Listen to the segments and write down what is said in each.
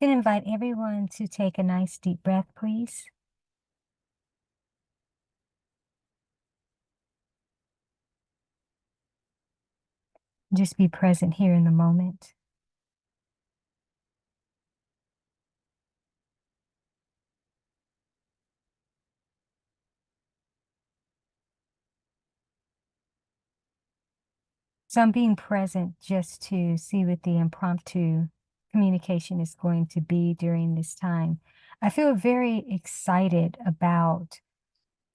Can invite everyone to take a nice deep breath, please. Just be present here in the moment. So I'm being present just to see what the impromptu communication is going to be during this time. I feel very excited about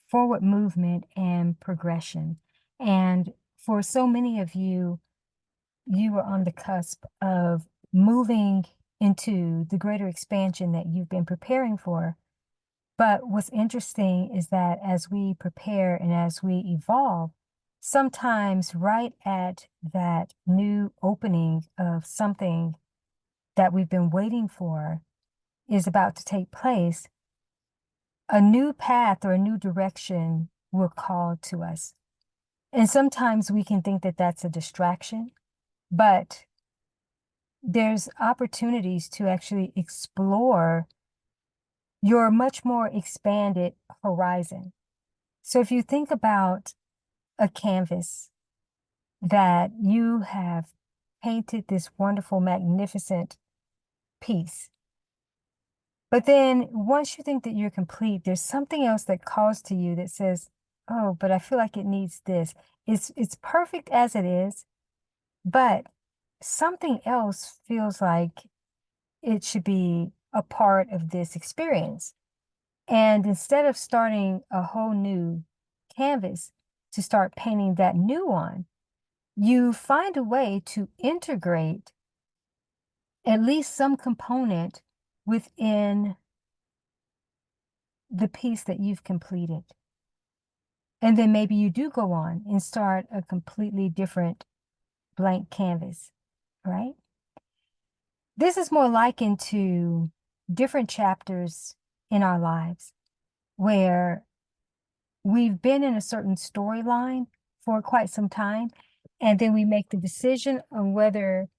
forward movement and progression. And for so many of you, you are on the cusp of moving into the greater expansion that you've been preparing for. But what's interesting is that as we prepare and as we evolve, sometimes right at that new opening of something that we've been waiting for is about to take place, a new path or a new direction will call to us. And sometimes we can think that that's a distraction, but there's opportunities to actually explore your much more expanded horizon. So if you think about a canvas that you have painted this wonderful, magnificent piece, but then once you think that you're complete, there's something else that calls to you that says, oh, but I feel like it needs this. It's perfect as it is, but something else feels like it should be a part of this experience. And instead of starting a whole new canvas to start painting that new on, you find a way to integrate at least some component within the piece that you've completed. And then maybe you do go on and start a completely different blank canvas, right? This is more likened to different chapters in our lives where we've been in a certain storyline for quite some time, and then we make the decision on whether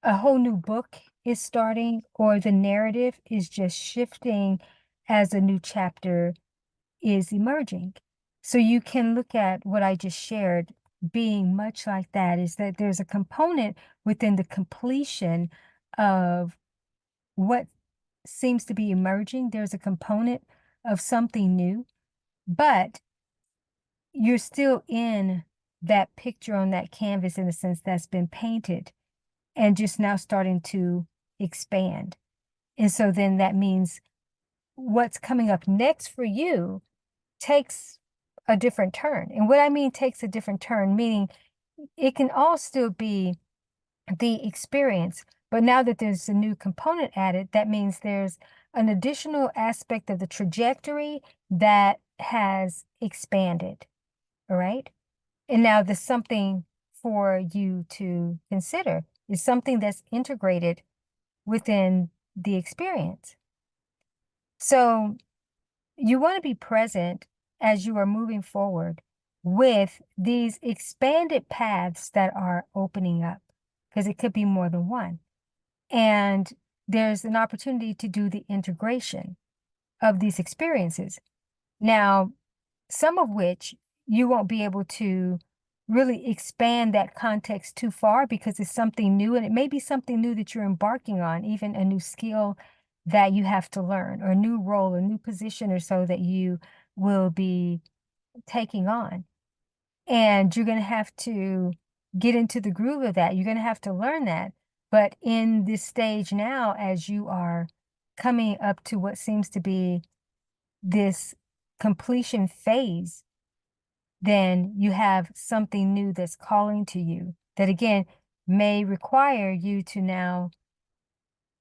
a whole new book is starting or the narrative is just shifting as a new chapter is emerging. So you can look at what I just shared being much like that, is that there's a component within the completion of what seems to be emerging. There's a component of something new, but you're still in that picture on that canvas in a sense that's been painted and just now starting to expand. And so then that means what's coming up next for you takes a different turn. And what I mean takes a different turn, meaning it can all still be the experience, but now that there's a new component added, that means there's an additional aspect of the trajectory that has expanded. All right. And now there's something for you to consider is something that's integrated within the experience. So you want to be present as you are moving forward with these expanded paths that are opening up, because it could be more than one. And there's an opportunity to do the integration of these experiences. Now, some of which you won't be able to really expand that context too far because it's something new, and it may be something new that you're embarking on, even a new skill that you have to learn, or a new role, a new position or so that you will be taking on. And you're going to have to get into the groove of that. You're going to have to learn that. But in this stage now, as you are coming up to what seems to be this completion phase, then you have something new that's calling to you that, again, may require you to now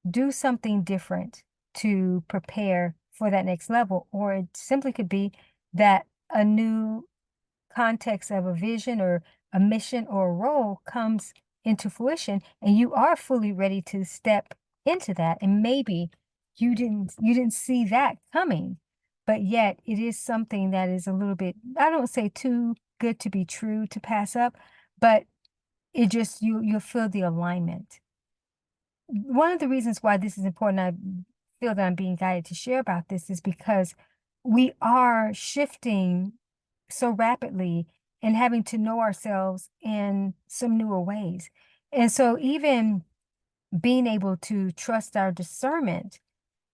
do something different to prepare for that next level. Or it simply could be that a new context of a vision or a mission or a role comes into fruition, and you are fully ready to step into that. And maybe you didn't see that coming, but yet it is something that is a little bit, I don't say too good to be true to pass up, but it just you'll feel the alignment. one of the reasons why this is important, I feel that I'm being guided to share about this, is because we are shifting so rapidly and having to know ourselves in some newer ways. And so even being able to trust our discernment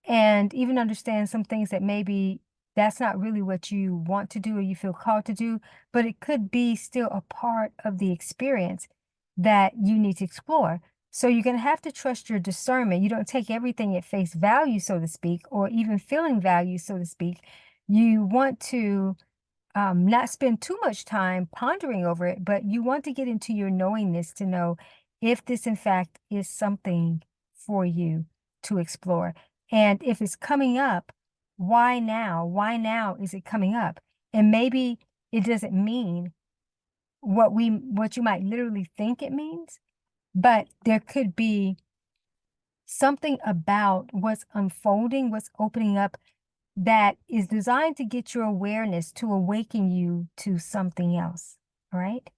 and even understand some things that maybe that's not really what you want to do or you feel called to do, but it could be still a part of the experience that you need to explore. So you're going to have to trust your discernment. You don't take everything at face value, so to speak, or even feeling value, so to speak. You want to not spend too much time pondering over it, but you want to get into your knowingness to know if this, in fact, is something for you to explore. And if it's coming up, why now? Why now is it coming up? And maybe it doesn't mean what you might literally think it means, but there could be something about what's unfolding, what's opening up that is designed to get your awareness to awaken you to something else, right?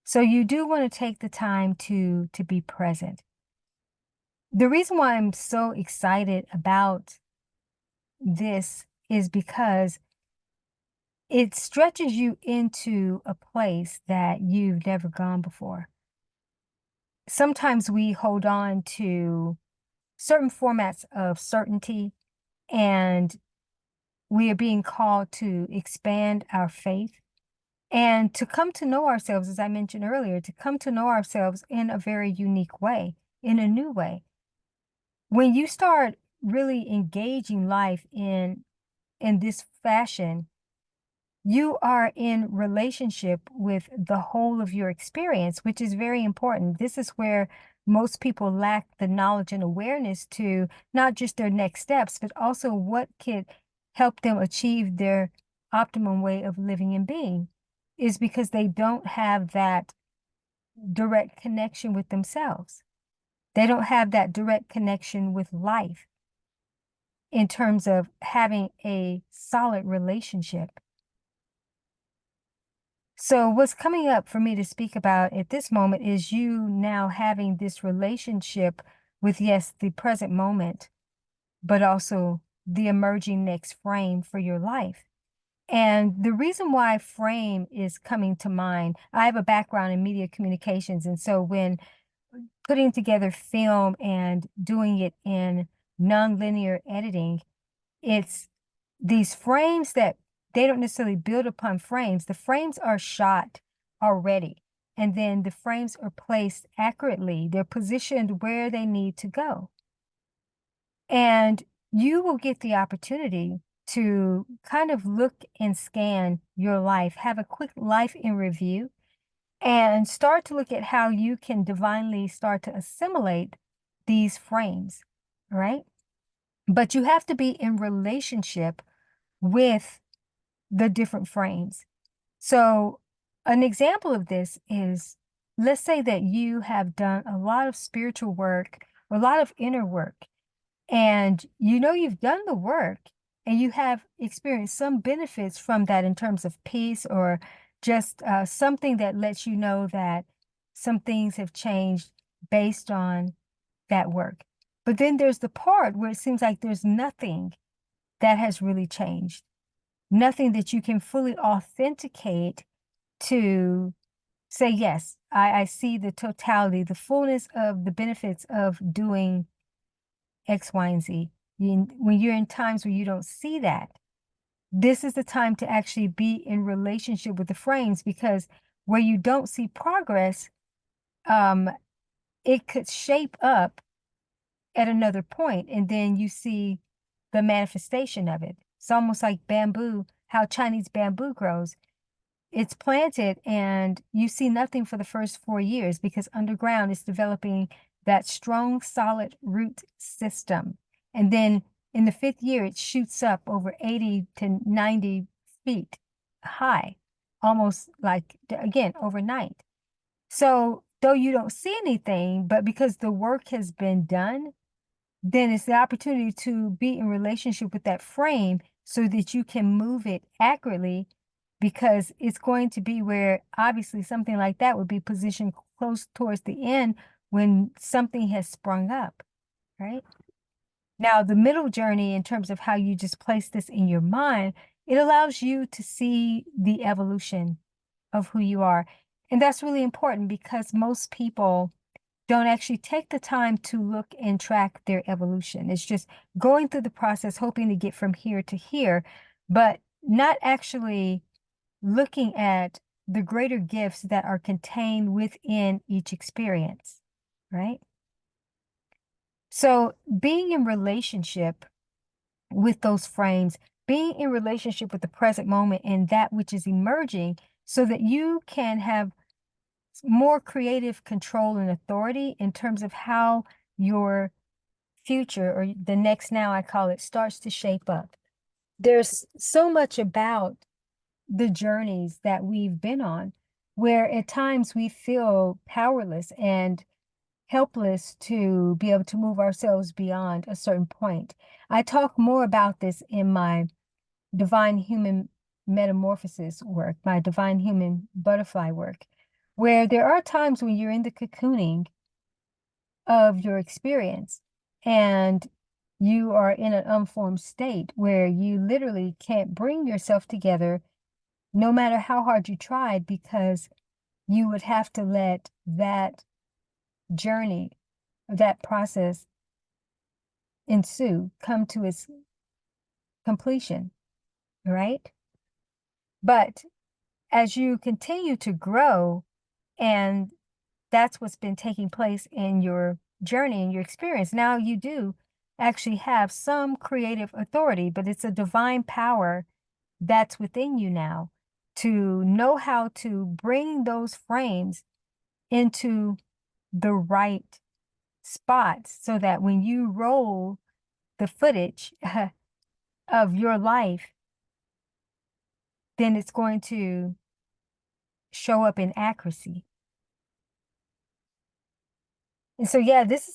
So you do want to take the time to be present. The reason why I'm so excited about this is because it stretches you into a place that you've never gone before. Sometimes we hold on to certain formats of certainty, and we are being called to expand our faith and to come to know ourselves, as I mentioned earlier, to come to know ourselves in a very unique way, in a new way. When you start really engaging life in this fashion, you are in relationship with the whole of your experience, which is very important. This is where most people lack the knowledge and awareness to not just their next steps, but also what could help them achieve their optimum way of living and being, is because they don't have that direct connection with themselves. They don't have that direct connection with life in terms of having a solid relationship. So what's coming up for me to speak about at this moment is you now having this relationship with, yes, the present moment, but also the emerging next frame for your life. And the reason why frame is coming to mind, I have a background in media communications. And so when putting together film and doing it in nonlinear editing, it's these frames that they don't necessarily build upon frames. The frames are shot already, and then the frames are placed accurately. They're positioned where they need to go. And you will get the opportunity to kind of look and scan your life, have a quick life in review, and start to look at how you can divinely start to assimilate these frames, right? But you have to be in relationship with the different frames. So an example of this is, let's say that you have done a lot of spiritual work, or a lot of inner work, and you know you've done the work and you have experienced some benefits from that in terms of peace, or just something that lets you know that some things have changed based on that work. But then there's the part where it seems like there's nothing that has really changed, nothing that you can fully authenticate to say, yes, I see the totality, the fullness of the benefits of doing X, Y, and Z. When you're in times where you don't see that, this is the time to actually be in relationship with the frames, because where you don't see progress, it could shape up at another point, and then you see the manifestation of it. It's almost like bamboo, how Chinese bamboo grows. It's planted and you see nothing for the first 4 years, because underground it's developing that strong, solid root system. And then in the 5th year, it shoots up over 80 to 90 feet high, almost like, again, overnight. So though you don't see anything, but because the work has been done, then it's the opportunity to be in relationship with that frame so that you can move it accurately, because it's going to be where obviously something like that would be positioned close towards the end when something has sprung up, right? Now, the middle journey, in terms of how you just place this in your mind, it allows you to see the evolution of who you are. And that's really important because most people don't actually take the time to look and track their evolution. It's just going through the process, hoping to get from here to here, but not actually looking at the greater gifts that are contained within each experience, right? So being in relationship with those frames, being in relationship with the present moment and that which is emerging so that you can have more creative control and authority in terms of how your future, or the next now I call it, starts to shape up. There's so much about the journeys that we've been on where at times we feel powerless and helpless to be able to move ourselves beyond a certain point. I talk more about this in my divine human metamorphosis work, my divine human butterfly work, where there are times when you're in the cocooning of your experience and you are in an unformed state where you literally can't bring yourself together no matter how hard you tried, because you would have to let that journey, that process ensue, come to its completion, right? But as you continue to grow, and that's what's been taking place in your journey and your experience, now you do actually have some creative authority, but it's a divine power that's within you now to know how to bring those frames into the right spots so that when you roll the footage of your life, then it's going to show up in accuracy. And so, yeah, this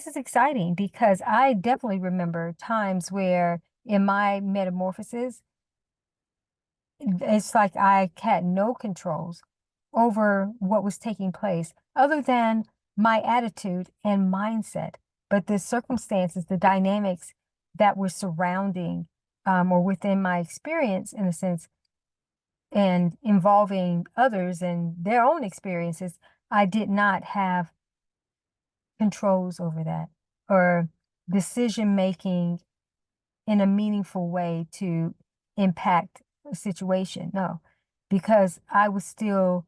is exciting because I definitely remember times where in my metamorphosis, it's like I had no controls over what was taking place other than my attitude and mindset. But the circumstances, the dynamics that were surrounding or within my experience, in a sense, and involving others and their own experiences, I did not have controls over that or decision making in a meaningful way to impact a situation. No, because I was still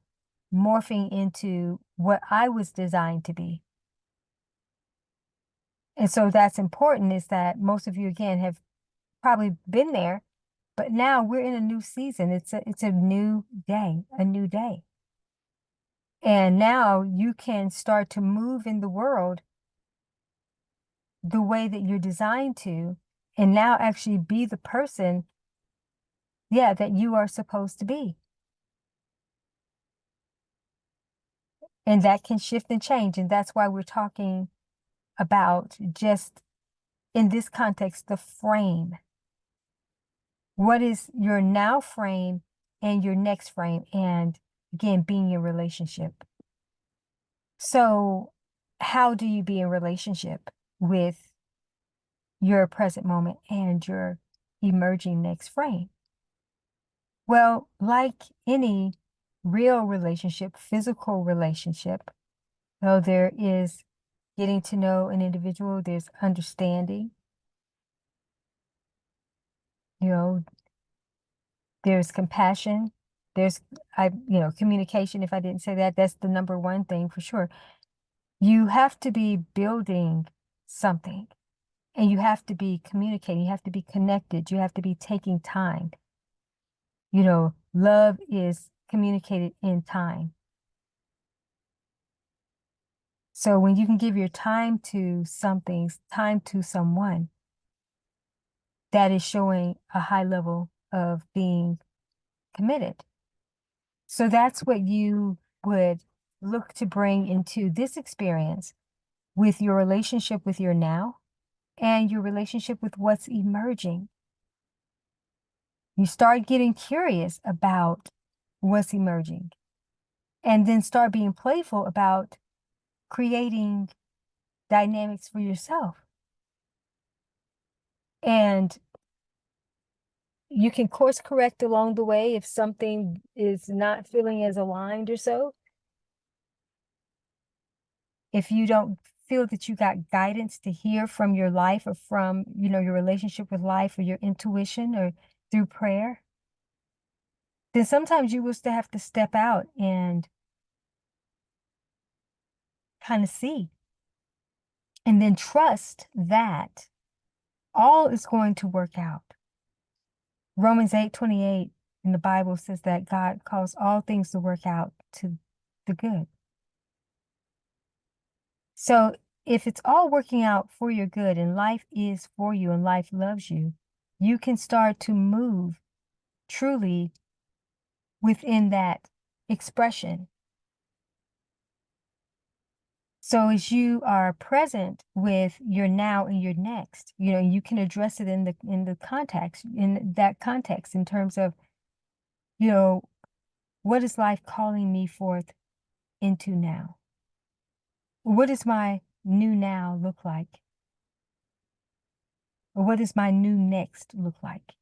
morphing into what I was designed to be. And so that's important, is that most of you, again, have probably been there, but now we're in a new season. It's a new day, a new day. And now you can start to move in the world the way that you're designed to, and now actually be the person, yeah, that you are supposed to be. And that can shift and change. And that's why we're talking about, just in this context, the frame. What is your now frame and your next frame? And again, being in relationship. So how do you be in relationship with your present moment and your emerging next frame? Well, like any real relationship, physical relationship, though there is getting to know an individual, there's understanding, you know, there's compassion, there's communication. If I didn't say that, that's the number one thing for sure. You have to be building something, and you have to be communicating, you have to be connected, you have to be taking time. Love is communicated in time. So when you can give your time to something, time to someone, that is showing a high level of being committed. So that's what you would look to bring into this experience with your relationship with your now and your relationship with what's emerging. You start getting curious about what's emerging, and then start being playful about creating dynamics for yourself. And you can course correct along the way if something is not feeling as aligned or so. If you don't feel that you got guidance to hear from your life or from, your relationship with life or your intuition or through prayer, then sometimes you will still have to step out and kind of see. And then trust that all is going to work out. Romans 8:28 in the Bible says that God calls all things to work out to the good. So if it's all working out for your good and life is for you and life loves you, you can start to move truly within that expression. So as you are present with your now and your next, you can address it in that context in terms of, what is life calling me forth into now? What does my new now look like? Or what does my new next look like?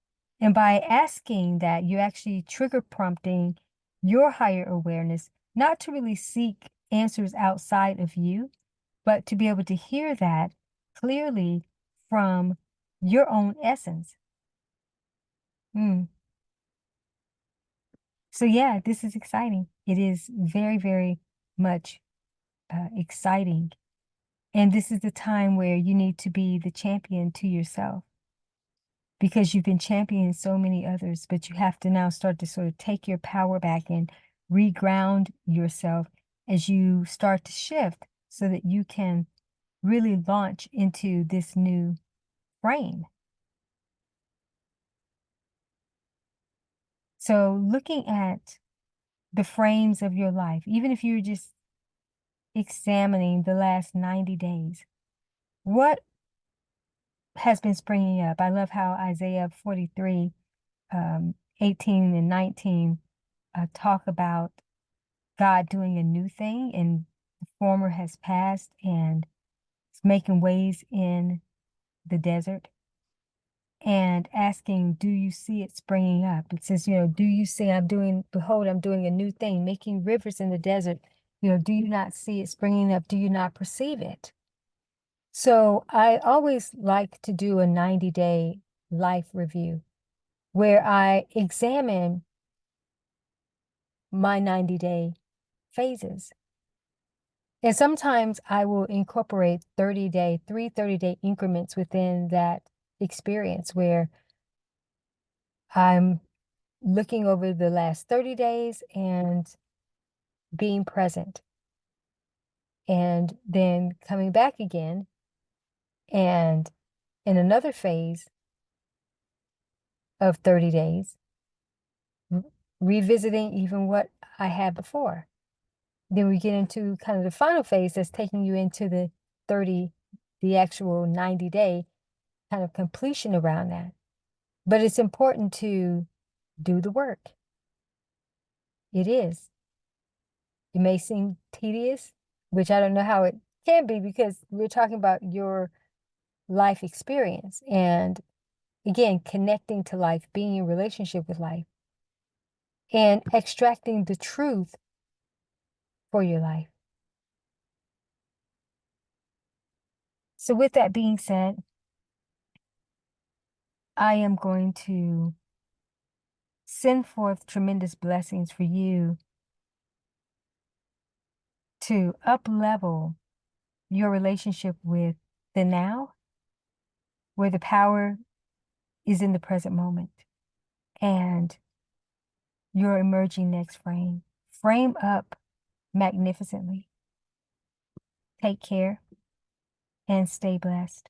And by asking that, you're actually trigger prompting your higher awareness, not to really seek answers outside of you, but to be able to hear that clearly from your own essence. So yeah, this is exciting. It is very, very much exciting. And this is the time where you need to be the champion to yourself, because you've been championing so many others, but you have to now start to sort of take your power back and reground yourself as you start to shift so that you can really launch into this new frame. So looking at the frames of your life, even if you're just examining the last 90 days, what has been springing up? I love how Isaiah 43, 18 and 19 talk about God doing a new thing, and the former has passed, and it's making ways in the desert, and asking, do you see it springing up? It says, do you see, behold, I'm doing a new thing, making rivers in the desert. Do you not see it springing up? Do you not perceive it? So I always like to do a 90-day life review where I examine my 90-day phases. And sometimes I will incorporate 30-day increments within that experience where I'm looking over the last 30 days and being present. And then coming back again and in another phase of 30 days, revisiting even what I had before. Then we get into kind of the final phase that's taking you into the actual 90-day kind of completion around that. But it's important to do the work. It is. It may seem tedious, which I don't know how it can be, because we're talking about your life experience. And again, connecting to life, being in relationship with life, and extracting the truth for your life. So with that being said, I am going to send forth tremendous blessings for you to up-level your relationship with the now, where the power is in the present moment, and your emerging next frame. Frame up magnificently. Take care and stay blessed.